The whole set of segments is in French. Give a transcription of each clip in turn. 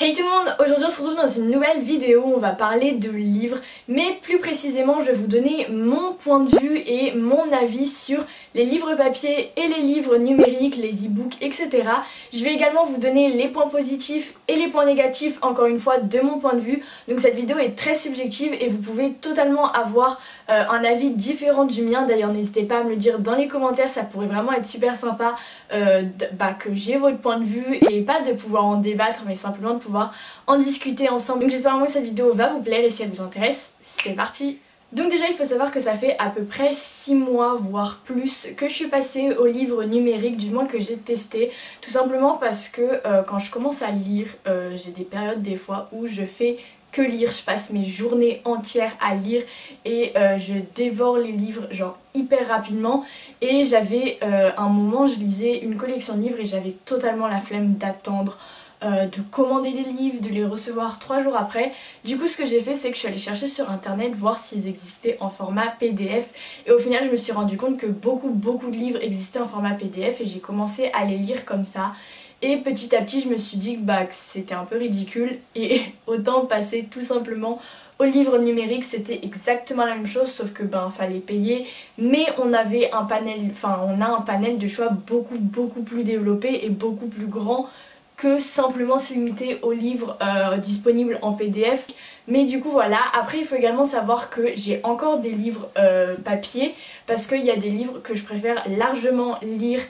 Hey tout le monde, aujourd'hui on se retrouve dans une nouvelle vidéo où on va parler de livres, mais plus précisément je vais vous donner mon point de vue et mon avis sur les livres papier et les livres numériques, les e-books, etc. Je vais également vous donner les points positifs et les points négatifs, encore une fois, de mon point de vue. Donc cette vidéo est très subjective et vous pouvez totalement avoir un avis différent du mien. D'ailleurs n'hésitez pas à me le dire dans les commentaires, ça pourrait vraiment être super sympa que j'ai votre point de vue et pas de pouvoir en débattre mais simplement de pouvoir en discuter ensemble. Donc j'espère vraiment que cette vidéo va vous plaire et si elle vous intéresse, c'est parti! Donc déjà il faut savoir que ça fait à peu près 6 mois voire plus que je suis passée au livre numérique, du moins que j'ai testé, tout simplement parce que quand je commence à lire, j'ai des périodes des fois où je fais que lire, je passe mes journées entières à lire et je dévore les livres genre hyper rapidement et j'avais un moment je lisais une collection de livres et j'avais totalement la flemme d'attendre de commander les livres, de les recevoir 3 jours après. Du coup ce que j'ai fait c'est que je suis allée chercher sur internet voir s'ils existaient en format PDF et au final je me suis rendu compte que beaucoup de livres existaient en format PDF et j'ai commencé à les lire comme ça. Et petit à petit je me suis dit que c'était un peu ridicule et autant passer tout simplement au livre numérique. C'était exactement la même chose sauf que fallait payer, mais on avait un panel, on a un panel de choix beaucoup plus développé et beaucoup plus grand que simplement se limiter aux livres disponibles en PDF. Mais du coup voilà, après il faut également savoir que j'ai encore des livres papier parce qu'il y a des livres que je préfère largement lire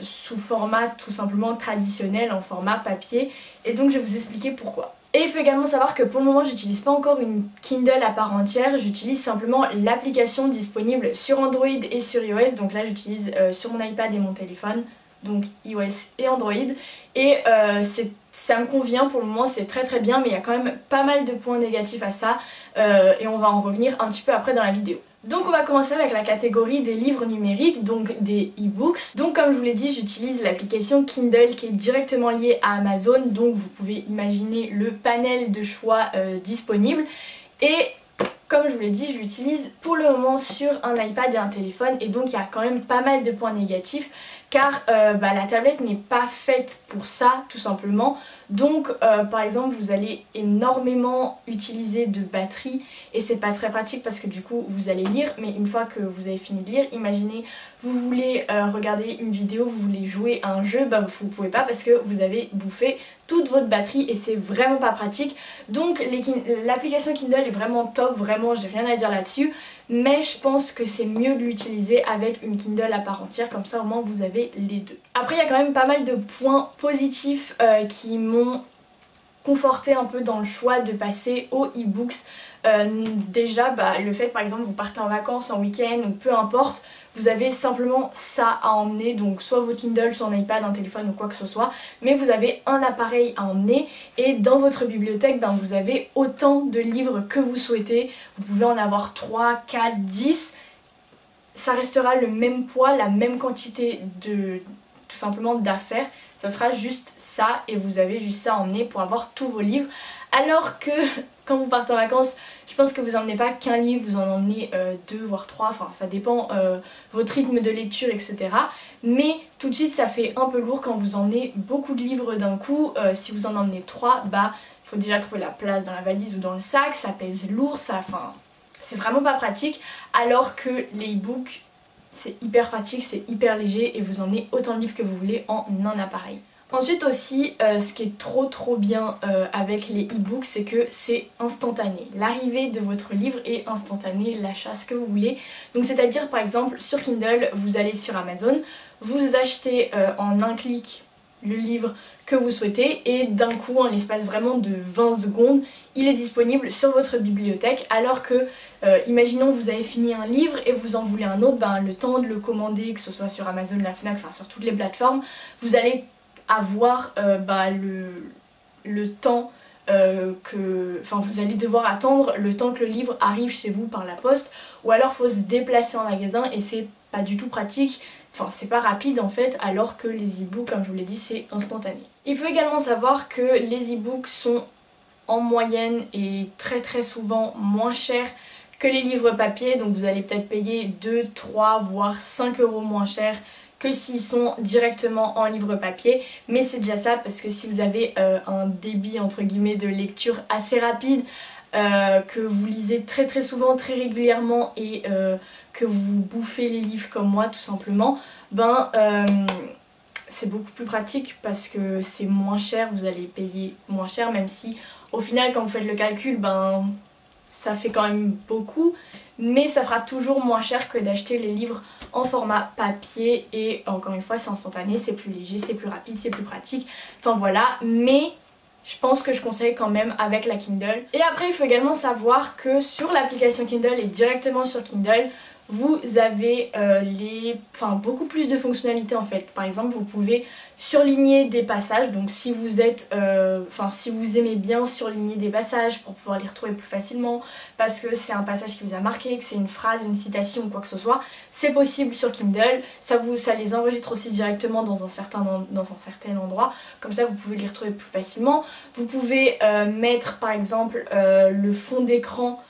sous format tout simplement traditionnel, en format papier, et donc je vais vous expliquer pourquoi. Et il faut également savoir que pour le moment j'utilise pas encore une Kindle à part entière, j'utilise simplement l'application disponible sur Android et sur iOS. Donc là j'utilise sur mon iPad et mon téléphone, donc iOS et Android, et ça me convient pour le moment, c'est très bien, mais il y a quand même pas mal de points négatifs à ça et on va en revenir un petit peu après dans la vidéo. Donc on va commencer avec la catégorie des livres numériques, donc des e-books. Donc comme je vous l'ai dit, j'utilise l'application Kindle qui est directement liée à Amazon, donc vous pouvez imaginer le panel de choix disponible. Et comme je vous l'ai dit, je l'utilise pour le moment sur un iPad et un téléphone, et donc il y a quand même pas mal de points négatifs car la tablette n'est pas faite pour ça tout simplement. Donc par exemple vous allez énormément utiliser de batterie et c'est pas très pratique parce que du coup vous allez lire, mais une fois que vous avez fini de lire, imaginez vous voulez regarder une vidéo, vous voulez jouer à un jeu, vous pouvez pas parce que vous avez bouffé toute votre batterie et c'est vraiment pas pratique. Donc l'application Kindle est vraiment top, vraiment j'ai rien à dire là-dessus, mais je pense que c'est mieux de l'utiliser avec une Kindle à part entière, comme ça au moins vous avez les deux. Après il y a quand même pas mal de points positifs qui m'ont conforté un peu dans le choix de passer aux e-books. Déjà le fait par exemple vous partez en vacances, en week-end ou peu importe, vous avez simplement ça à emmener, donc soit votre Kindle, soit un iPad, un téléphone ou quoi que ce soit, mais vous avez un appareil à emmener et dans votre bibliothèque vous avez autant de livres que vous souhaitez. Vous pouvez en avoir 3, 4, 10, ça restera le même poids, la même quantité de tout simplement d'affaires, ça sera juste ça et vous avez juste ça à emmener pour avoir tous vos livres. Alors que quand vous partez en vacances, je pense que vous n'emmenez pas qu'un livre, vous en emmenez 2 voire 3, enfin ça dépend votre rythme de lecture, etc. Mais tout de suite ça fait un peu lourd quand vous emmenez beaucoup de livres d'un coup. Si vous en emmenez 3, il faut déjà trouver la place dans la valise ou dans le sac, ça pèse lourd, c'est vraiment pas pratique. Alors que les e-books c'est hyper pratique, c'est hyper léger et vous emmenez autant de livres que vous voulez en un appareil. Ensuite aussi, ce qui est trop bien avec les e-books, c'est que c'est instantané. L'arrivée de votre livre est instantanée, l'achat, ce que vous voulez. Donc c'est à dire par exemple sur Kindle, vous allez sur Amazon, vous achetez en un clic le livre que vous souhaitez et d'un coup en l'espace vraiment de 20 secondes il est disponible sur votre bibliothèque, alors que imaginons vous avez fini un livre et vous en voulez un autre, le temps de le commander, que ce soit sur Amazon, la Fnac, sur toutes les plateformes, vous allez avoir le temps vous allez devoir attendre le temps que le livre arrive chez vous par la poste, ou alors faut se déplacer en magasin et c'est pas du tout pratique, c'est pas rapide en fait, alors que les e-books comme je vous l'ai dit c'est instantané. Il faut également savoir que les e-books sont en moyenne et très souvent moins chers que les livres papier, donc vous allez peut-être payer 2, 3 voire 5 € moins cher que s'ils sont directement en livre papier, mais c'est déjà ça parce que si vous avez un débit entre guillemets de lecture assez rapide, que vous lisez très souvent, très régulièrement et que vous bouffez les livres comme moi tout simplement, c'est beaucoup plus pratique parce que c'est moins cher, vous allez payer moins cher, même si au final quand vous faites le calcul, ça fait quand même beaucoup, mais ça fera toujours moins cher que d'acheter les livres en format papier et encore une fois c'est instantané, c'est plus léger, c'est plus rapide, c'est plus pratique, enfin voilà, mais je pense que je conseille quand même avec la Kindle. Et après il faut également savoir que sur l'application Kindle et directement sur Kindle, vous avez beaucoup plus de fonctionnalités en fait. Par exemple, vous pouvez surligner des passages, donc si vous êtes, si vous aimez bien surligner des passages pour pouvoir les retrouver plus facilement, parce que c'est un passage qui vous a marqué, que c'est une phrase, une citation ou quoi que ce soit, c'est possible sur Kindle. Ça les enregistre aussi directement dans un certain endroit, comme ça vous pouvez les retrouver plus facilement. Vous pouvez mettre par exemple le fond d'écran,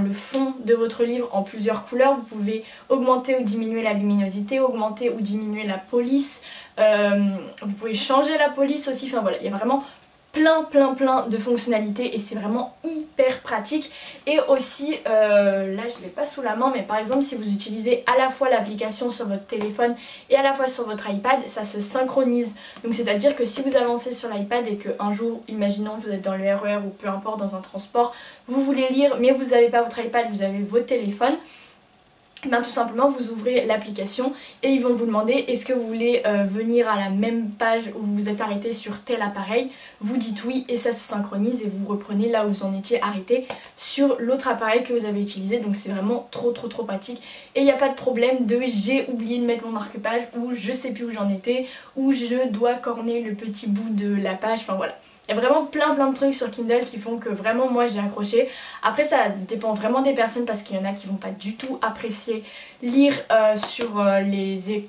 le fond de votre livre en plusieurs couleurs. Vous pouvez augmenter ou diminuer la luminosité, augmenter ou diminuer la police, vous pouvez changer la police aussi, enfin voilà, il y a vraiment plein de fonctionnalités et c'est vraiment hyper pratique. Et aussi, là je l'ai pas sous la main, mais par exemple si vous utilisez à la fois l'application sur votre téléphone et à la fois sur votre iPad, ça se synchronise. Donc c'est à dire que si vous avancez sur l'iPad et qu'un jour, imaginons vous êtes dans le RER ou peu importe dans un transport, vous voulez lire mais vous n'avez pas votre iPad, vous avez votre téléphone, tout simplement vous ouvrez l'application et ils vont vous demander est-ce que vous voulez venir à la même page où vous vous êtes arrêté sur tel appareil, vous dites oui et ça se synchronise et vous reprenez là où vous en étiez arrêté sur l'autre appareil que vous avez utilisé. Donc c'est vraiment trop pratique et il n'y a pas de problème de j'ai oublié de mettre mon marque-page ou je sais plus où j'en étais ou je dois corner le petit bout de la page, enfin voilà. Il y a vraiment plein de trucs sur Kindle qui font que vraiment moi j'ai accroché. Après ça dépend vraiment des personnes parce qu'il y en a qui vont pas du tout apprécier lire sur les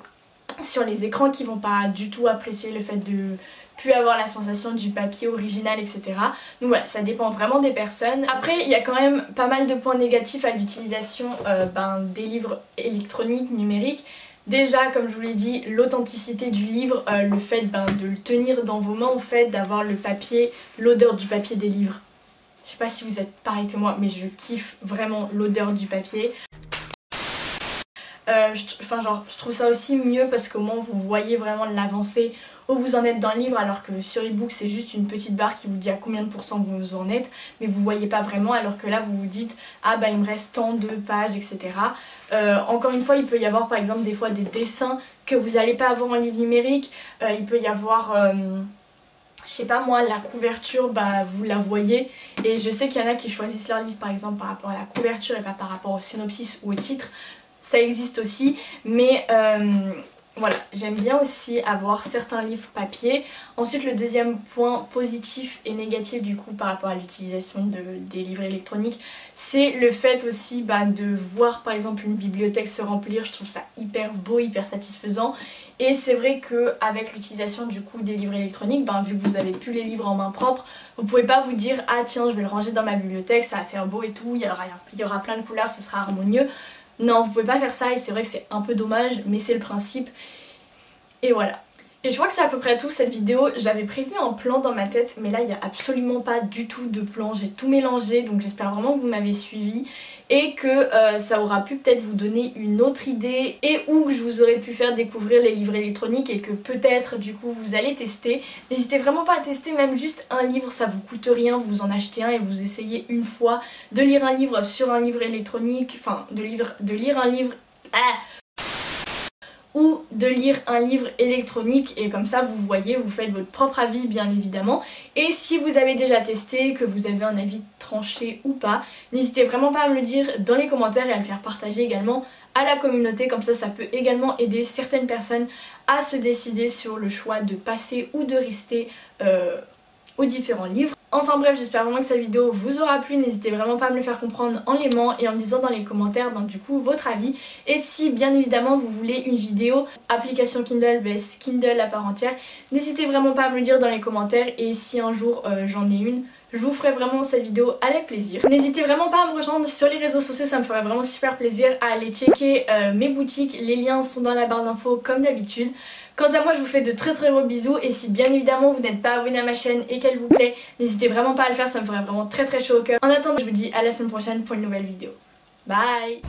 écrans, qui vont pas du tout apprécier le fait de plus avoir la sensation du papier original, etc. Donc voilà, ça dépend vraiment des personnes. Après il y a quand même pas mal de points négatifs à l'utilisation des livres électroniques, numériques. Déjà, comme je vous l'ai dit, l'authenticité du livre, le fait de le tenir dans vos mains, d'avoir le papier, l'odeur du papier des livres. Je sais pas si vous êtes pareil que moi, mais je kiffe vraiment l'odeur du papier. Je trouve ça aussi mieux parce qu'au moins vous voyez vraiment l'avancée où vous en êtes dans le livre, alors que sur ebook c'est juste une petite barre qui vous dit à combien de pourcents vous en êtes, mais vous voyez pas vraiment, alors que là vous vous dites ah il me reste tant de pages, etc. Encore une fois il peut y avoir par exemple des fois des dessins que vous n'allez pas avoir en livre numérique, il peut y avoir je sais pas moi, la couverture, vous la voyez, et je sais qu'il y en a qui choisissent leur livre par exemple par rapport à la couverture et pas par rapport au synopsis ou au titre. Ça existe aussi, mais voilà, j'aime bien aussi avoir certains livres papier. Ensuite, le deuxième point positif et négatif du coup par rapport à l'utilisation des livres électroniques, c'est le fait aussi de voir par exemple une bibliothèque se remplir. Je trouve ça hyper beau, hyper satisfaisant. Et c'est vrai qu'avec l'utilisation du coup des livres électroniques, vu que vous avez plus les livres en main propre, vous pouvez pas vous dire ah tiens je vais le ranger dans ma bibliothèque, ça va faire beau et tout, il y aura plein de couleurs, ce sera harmonieux. Non, vous pouvez pas faire ça et c'est vrai que c'est un peu dommage, mais c'est le principe. Et voilà. Et je crois que c'est à peu près tout cette vidéo. J'avais prévu un plan dans ma tête, mais là il n'y a absolument pas du tout de plan. J'ai tout mélangé, donc j'espère vraiment que vous m'avez suivi et que ça aura pu peut-être vous donner une autre idée et ou que je vous aurais pu faire découvrir les livres électroniques et que peut-être du coup vous allez tester. N'hésitez vraiment pas à tester, même juste un livre, ça vous coûte rien, vous en achetez un et vous essayez une fois de lire un livre sur un livre électronique, enfin de lire un livre... ou de lire un livre électronique et comme ça vous voyez, vous faites votre propre avis bien évidemment. Et si vous avez déjà testé, que vous avez un avis tranché ou pas, n'hésitez vraiment pas à me le dire dans les commentaires et à le faire partager également à la communauté, comme ça peut également aider certaines personnes à se décider sur le choix de passer ou de rester aux différents livres. Enfin bref, j'espère vraiment que cette vidéo vous aura plu, n'hésitez vraiment pas à me le faire comprendre en l'aimant et en me disant dans les commentaires du coup votre avis. Et si bien évidemment vous voulez une vidéo application Kindle vs Kindle à part entière, n'hésitez vraiment pas à me le dire dans les commentaires et si un jour j'en ai une, je vous ferai vraiment cette vidéo avec plaisir. N'hésitez vraiment pas à me rejoindre sur les réseaux sociaux, ça me ferait vraiment super plaisir à aller checker mes boutiques. Les liens sont dans la barre d'infos comme d'habitude. Quant à moi, je vous fais de très gros bisous et si bien évidemment vous n'êtes pas abonné à ma chaîne et qu'elle vous plaît, n'hésitez vraiment pas à le faire, ça me ferait vraiment très chaud au cœur. En attendant, je vous dis à la semaine prochaine pour une nouvelle vidéo. Bye!